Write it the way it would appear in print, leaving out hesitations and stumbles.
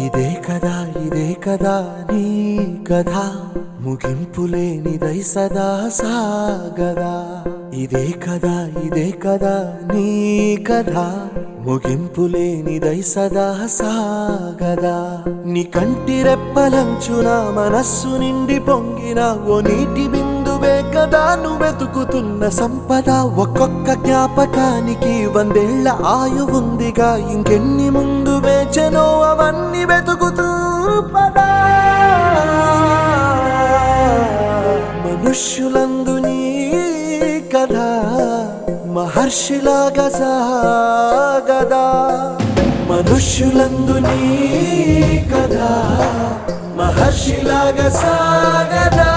ఇదే కదా నీ కథ ముగింపులేనిదై సదా సాగదా. ఇదే కదా నీ కథ ముగింపులేనిదై సదా సాగదా. నీ కంటి రెప్పలంచున మనస్సు నిండి పొంగిన ఓ నీటి బిందువే కదా నువ్వెతుకుతున్న సంపద. ఒక్కొక్క జ్ఞాపకానికి 100 ఏళ్ల ఆయువుందిగా, ఇంకెన్ని ముందు వేచెనో అవన్నీ వెతుకుతూ పదా. మనుష్యులందు నీ కథ మహర్షిలాగా సాగదా. మనుష్యులందు నీ కథ మహర్షిలాగా సాగదా.